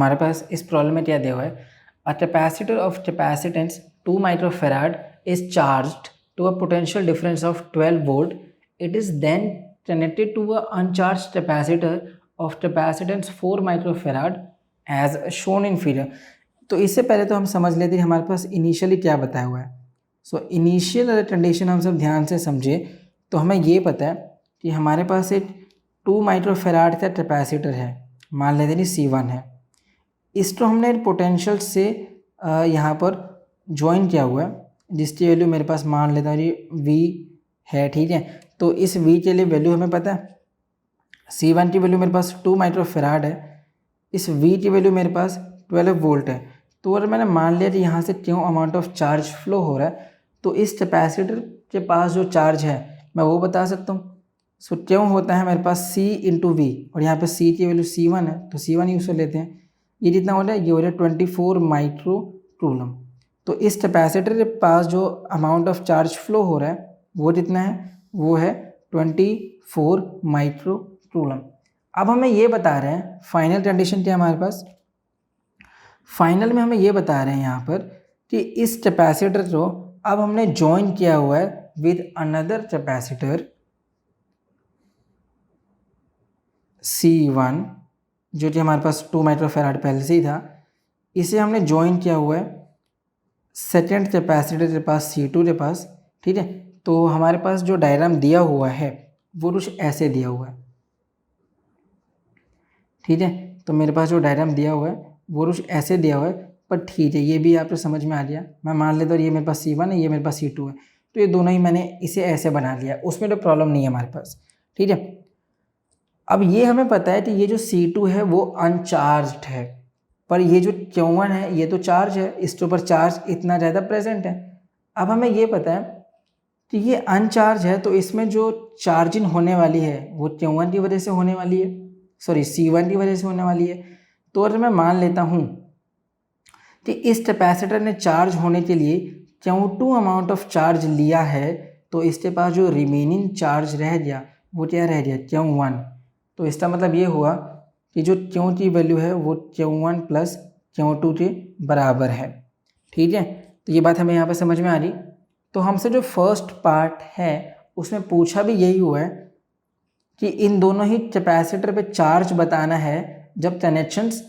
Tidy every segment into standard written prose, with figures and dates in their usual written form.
हमारे पास इस प्रॉब्लम में क्या दिया हुआ है, a capacitor of capacitance 2 microfarad is charged to a potential difference of 12 volt. It is then connected to a uncharged capacitor of capacitance 4 microfarad as shown in figure. तो इससे पहले तो हम समझ लेते हैं हमारे पास इनिशियली क्या बताया हुआ है. सो इनिशियल कंडीशन हम सब ध्यान से समझे तो हमें ये पता है कि हमारे पास एक 2 माइक्रोफैराड का कैपेसिटर है, मान लेते हैं C1 है. इसको हमने पोटेंशियल से यहाँ पर ज्वाइन किया हुआ है, जिसकी वैल्यू मेरे पास मान लेता हूँ V है. ठीक है, तो इस V के लिए वैल्यू हमें पता है, C1 की वैल्यू मेरे पास 2 माइक्रोफैराड है, इस V की वैल्यू मेरे पास 12 वोल्ट है. तो अगर मैंने मान लिया कि यहाँ से क्यों अमाउंट ऑफ चार्ज फ्लो हो रहा है, तो इस कैपेसिटर के पास जो चार्ज है मैं वो बता सकता हूँ. सो क्यों होता है मेरे पास C इंटू वी, और यहाँ पे C की वैल्यू C1 है तो C1 यूज कर लेते हैं. ये जितना हो रहा है ये हो रहा है 24 माइक्रो कूलम. तो इस कैपेसिटर के पास जो अमाउंट ऑफ चार्ज फ्लो हो रहा है वो जितना है वो है 24 माइक्रो कूलम. अब हमें ये बता रहे हैं फाइनल कंडीशन क्या है हमारे पास, फाइनल में हमें ये बता रहे हैं यहाँ पर कि इस कैपेसिटर को अब हमने ज्वाइन किया हुआ है विद अनदर कैपेसिटर C1 जो कि हमारे पास 2 माइक्रोफैराड पहले से ही था. इसे हमने ज्वाइन किया हुआ है सेकेंड कैपेसिटर के पास C2 के पास. ठीक है, तो हमारे पास जो डायग्राम दिया हुआ है वो कुछ ऐसे दिया हुआ है. ठीक है, तो मेरे पास जो डायग्राम दिया हुआ है वो कुछ ऐसे दिया हुआ है, पर ठीक है ये भी आपको समझ में आ गया. मैं मान लेता हूँ ये मेरे पास C1 है, ये मेरे पास C2 है, तो ये दोनों ही मैंने इसे ऐसे बना लिया, उसमें तो प्रॉब्लम नहीं है हमारे पास. ठीक है, अब ये हमें पता है कि ये जो C2 है वो अनचार्ज्ड है, पर ये जो Q1 है ये तो चार्ज है, इसके ऊपर चार्ज इतना ज़्यादा प्रेजेंट है. अब हमें ये पता है कि ये अनचार्ज है, तो इसमें जो चार्जिंग होने वाली है वो Q1 की वजह से होने वाली है, सॉरी C1 की वजह से होने वाली है. तो अगर मैं मान लेता हूँ कि इस कैपेसिटर ने चार्ज होने के लिए Q2 अमाउंट ऑफ चार्ज लिया है, तो इसके पास जो रिमेनिंग चार्ज रह गया वो क्या रह गया Q1. तो इसका मतलब ये हुआ कि जो Q की वैल्यू है वो Q1 प्लस Q2 के बराबर है. ठीक है, तो ये बात हमें यहाँ पर समझ में आ रही. तो हमसे जो फर्स्ट पार्ट है उसमें पूछा भी यही हुआ है कि इन दोनों ही कैपेसिटर पे चार्ज बताना है जब कनेक्शंस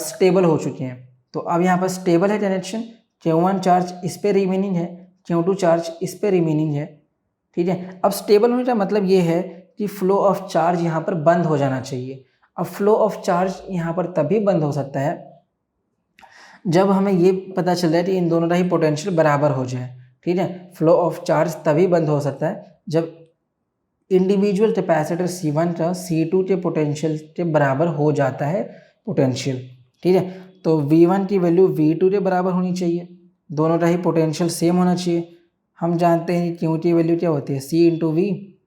स्टेबल हो चुके हैं. तो अब यहाँ पर स्टेबल है कनेक्शन, Q1 चार्ज इस पे रिमेनिंग है, Q2 चार्ज इस पे रिमेनिंग है. ठीक है, अब स्टेबल होने का मतलब ये है कि फ्लो ऑफ चार्ज यहाँ पर बंद हो जाना चाहिए. अब फ्लो ऑफ चार्ज यहाँ पर तभी बंद हो सकता है जब हमें ये पता चल जाए कि इन दोनों का ही पोटेंशियल बराबर हो जाए. ठीक है, फ्लो ऑफ चार्ज तभी बंद हो सकता है जब इंडिविजुअल कैपेसिटर C1 का C2 के पोटेंशियल के बराबर हो जाता है पोटेंशियल. ठीक है, तो V1 की वैल्यू V2 के बराबर होनी चाहिए, दोनों का ही पोटेंशियल सेम होना चाहिए. हम जानते हैं कि Q की वैल्यू क्या होती है C into we.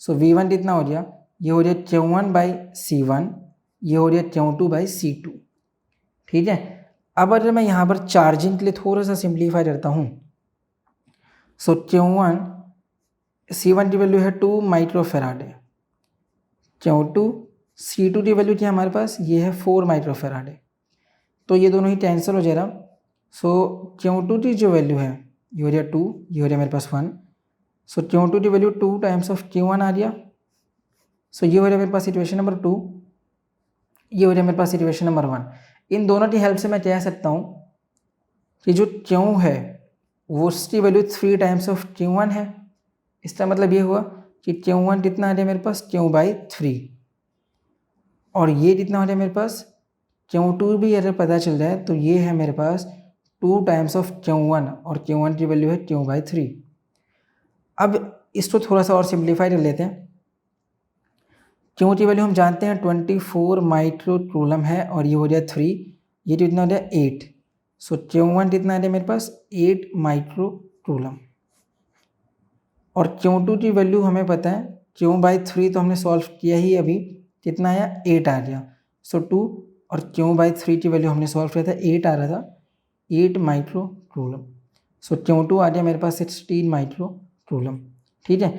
So V1 कितना हो गया, ये हो गया Q1 बाई C1, ये हो गया Q2 बाई C2. ठीक है, अब अगर मैं यहाँ पर चार्जिंग के लिए थोड़ा सा सिंप्लीफाई करता हूँ, सो Q1 C1 की वैल्यू है 2 माइक्रोफैराड है, Q2 C2 की वैल्यू क्या है हमारे पास, ये है 4 माइक्रोफैराड है. तो ये दोनों ही कैंसिल हो जाएगा. सो Q2 की जो वैल्यू है ये हो गया 2, ये हो गया मेरे पास 1. सो Q2 की वैल्यू 2 टाइम्स ऑफ Q1 आ गया. सो ये हो गया मेरे पास सिचुएशन नंबर 2, ये हो गया मेरे पास सिचुएशन नंबर 1. इन दोनों की हेल्प से मैं कह सकता हूँ कि जो Q है वो उसकी वैल्यू 3 टाइम्स ऑफ Q1 है. इसका मतलब ये हुआ कि Q1 कितना आ जाए मेरे पास Q/3, और ये कितना हो जाए मेरे पास Q2 भी अगर पता चल जाए तो ये है मेरे पास 2 टाइम्स ऑफ Q1, और Q1 की वैल्यू है Q/3. अब इसको थोड़ा सा और सिंप्लीफाई कर लेते हैं. Q की वैल्यू हम जानते हैं 24 माइक्रो कूलम है, और ये हो जाए 3, ये कितना हो जाए 8. सो Q1 कितना आ जाए मेरे पास 8 माइक्रो कूलम, और Q2 की वैल्यू हमें पता है Q/3 तो हमने सॉल्व किया ही अभी, कितना आया 8 आ गया. सो 2 और Q/3 की वैल्यू हमने सॉल्व किया था 8 आ रहा था, 8 माइक्रो कूलम. सो Q2 आ गया मेरे पास 16 माइक्रो कूलम. ठीक है,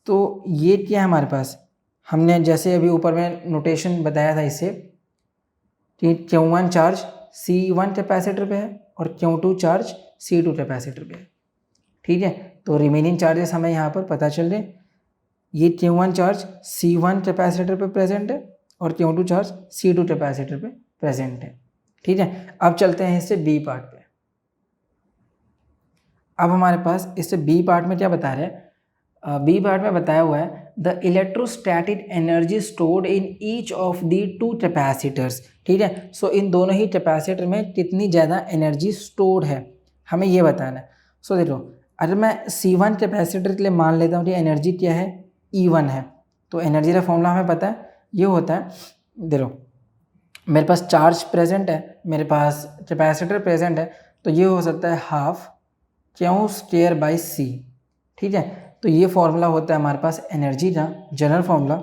तो ये क्या है हमारे पास, हमने जैसे अभी ऊपर में नोटेशन बताया था इससे Q1 चार्ज C1 कैपेसिटर पे है और Q2 चार्ज C2 कैपेसिटर पे है। ठीक है, तो रिमेनिंग चार्जेस हमें यहाँ पर पता चल रहे। ये Q1 चार्ज C1 कैपेसिटर पे प्रेजेंट है और Q2 चार्ज C2 कैपेसिटर पे प्रेजेंट है। ठीक है, अब चलते हैं इससे बी पार्ट पे। अब हमारे पास इससे बी पार्ट में क्या बता रहे हैं, बी पार्ट में बताया हुआ है the electrostatic energy stored in each of the two capacitors. ठीक है, सो इन दोनों ही कैपेसिटर में कितनी ज़्यादा एनर्जी स्टोर्ड है हमें ये बताना है। सो देखो, अगर मैं C1 कैपेसिटर के लिए मान लेता हूँ कि एनर्जी क्या है, E1 है, तो एनर्जी का फॉर्मूला हमें पता है, ये होता है, देखो मेरे पास चार्ज प्रेजेंट है, मेरे पास कैपेसिटर प्रेजेंट है, तो ये हो सकता है हाफ Q²/C। ठीक है, तो ये फॉर्मूला होता है हमारे पास एनर्जी का जनरल फॉर्मूला।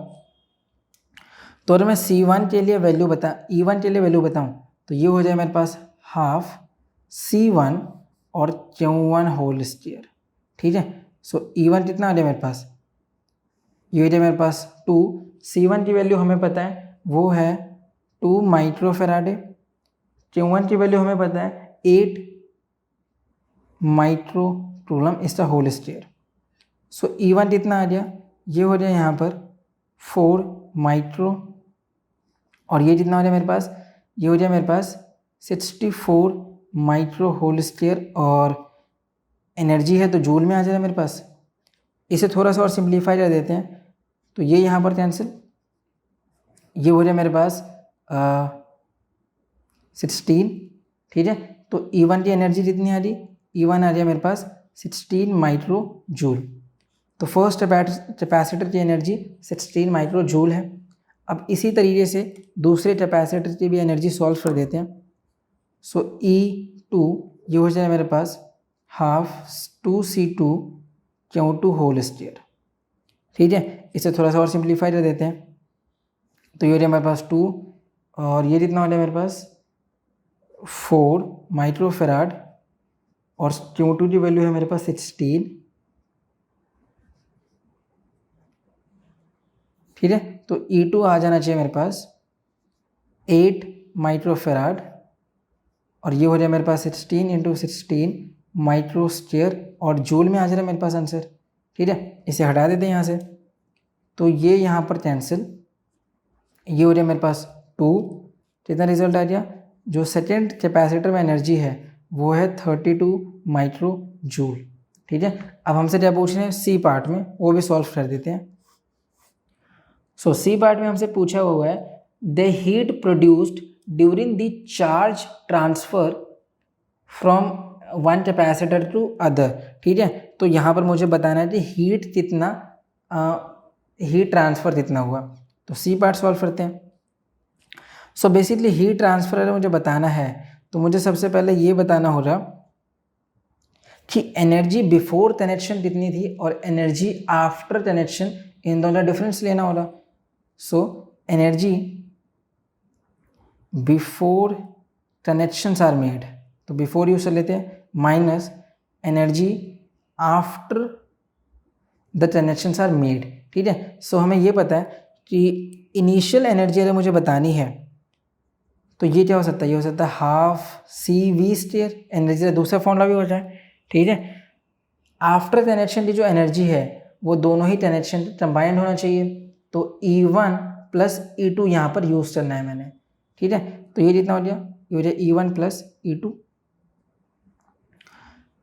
तो अगर मैं C1 के लिए वैल्यू E1 के लिए वैल्यू बताऊँ तो ये हो जाए मेरे पास हाफ C1 और Q1²। ठीक है, सो E1 कितना आ जाए मेरे पास, ये हो जाए मेरे पास 2। C1 की वैल्यू हमें पता है वो है 2 माइक्रोफेराडे, Q1 की वैल्यू हमें पता है 8 micro coulomb is the whole square. So E1 कितना आ गया, ये हो जाए यहाँ पर 4 माइक्रो, और ये कितना हो जाए मेरे पास, ये हो जाए मेरे पास 64 माइक्रो होल स्क्वायर, और एनर्जी है तो जूल में आ जाएगा मेरे पास। इसे थोड़ा सा और सिंप्लीफाई कर देते हैं, तो ये यहाँ पर कैंसिल, ये हो जाए मेरे पास 16। ठीक है, तो E1 की एनर्जी कितनी आ रही, E1 आ रही है मेरे पास 16 माइक्रो जूल। तो फर्स्ट कैपेसिटर की एनर्जी 16 माइक्रो जूल है। अब इसी तरीके से दूसरे कैपेसिटर की भी एनर्जी सॉल्व कर देते हैं। सो E2 ये हो जाए मेरे पास हाफ 2C2 Q2²। ठीक है, इसे थोड़ा सा और सिंप्लीफाई कर देते हैं, तो ये हो जाए मेरे पास 2, और ये कितना हो जाए मेरे पास 4 माइक्रोफेराड, और Q2 की वैल्यू है मेरे पास 16। ठीक है, तो E2 आ जाना चाहिए मेरे पास 8 माइक्रोफेराड, और ये हो जाए मेरे पास 16 × 16 माइक्रो स्क्वायर, और जूल में आ जा रहा है मेरे पास आंसर। ठीक है, इसे हटा देते हैं यहाँ से, तो ये यहाँ पर कैंसिल, ये हो जाए मेरे पास 2। कितना रिजल्ट आ गया, जो सेकेंड कैपेसिटर में एनर्जी है वो है 32 माइक्रो जूल। ठीक है, अब हमसे क्या पूछ रहे हैं सी पार्ट में, वो भी सॉल्व कर देते हैं। सो सी पार्ट में हमसे पूछा हुआ है the heat produced during the charge transfer from one capacitor to other. ठीक है, तो यहाँ पर मुझे बताना है कि हीट कितना हीट ट्रांसफ़र कितना हुआ, तो सी पार्ट सॉल्व करते हैं। सो बेसिकली हीट ट्रांसफ़र अगर मुझे बताना है तो मुझे सबसे पहले ये बताना होगा कि एनर्जी बिफोर कनेक्शन कितनी थी और एनर्जी आफ्टर कनेक्शन, इन दोनों का डिफरेंस लेना होगा। So energy before connections are made, तो बिफोर यूज कर लेते हैं, minus energy after the connections are made. ठीक है, सो हमें ये पता है कि इनिशियल एनर्जी अगर मुझे बतानी है तो ये क्या हो सकता है, ये हो सकता है हाफ CV², एनर्जी का दूसरा फॉर्मूला भी हो जाए। ठीक है, आफ्टर कनेक्शन की जो एनर्जी है वो दोनों ही कनेक्शन कंबाइंड होना चाहिए, तो E1 + E2 यहाँ पर यूज़ करना है मैंने। ठीक है, तो ये जितना हो गया, ये हो जाए E1 + E2।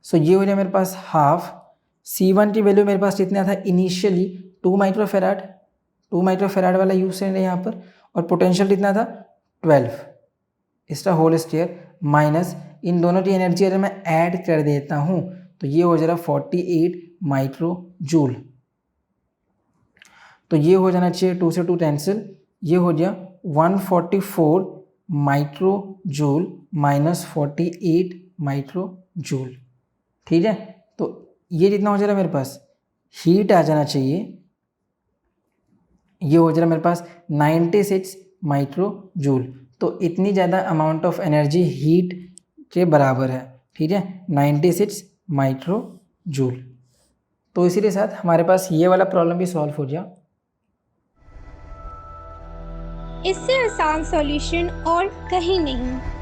सो ये हो जाए मेरे पास हाफ C1 की वैल्यू मेरे पास कितना था इनिशियली 2 माइक्रोफेराड, 2 माइक्रोफेराड वाला यूज करेंगे यहाँ पर, और पोटेंशियल कितना था 12 इसका होल स्क्वायर, माइनस इन दोनों की एनर्जी अगर मैं ऐड कर देता हूँ तो ये हो जाएगा 48 माइक्रो जूल। तो ये हो जाना चाहिए 2 से 2 कैंसिल, ये हो गया 144 micro joule minus 48 micro joule. ठीक है, तो ये जितना हो जा रहा है मेरे पास हीट आ जाना चाहिए, ये हो जा रहा है मेरे पास 96 माइक्रो जूल। तो इतनी ज़्यादा अमाउंट ऑफ एनर्जी हीट के बराबर है। ठीक है, 96 माइक्रो जूल। तो इसी के साथ हमारे पास ये वाला प्रॉब्लम भी सॉल्व हो गया। इससे आसान सॉल्यूशन और कहीं नहीं।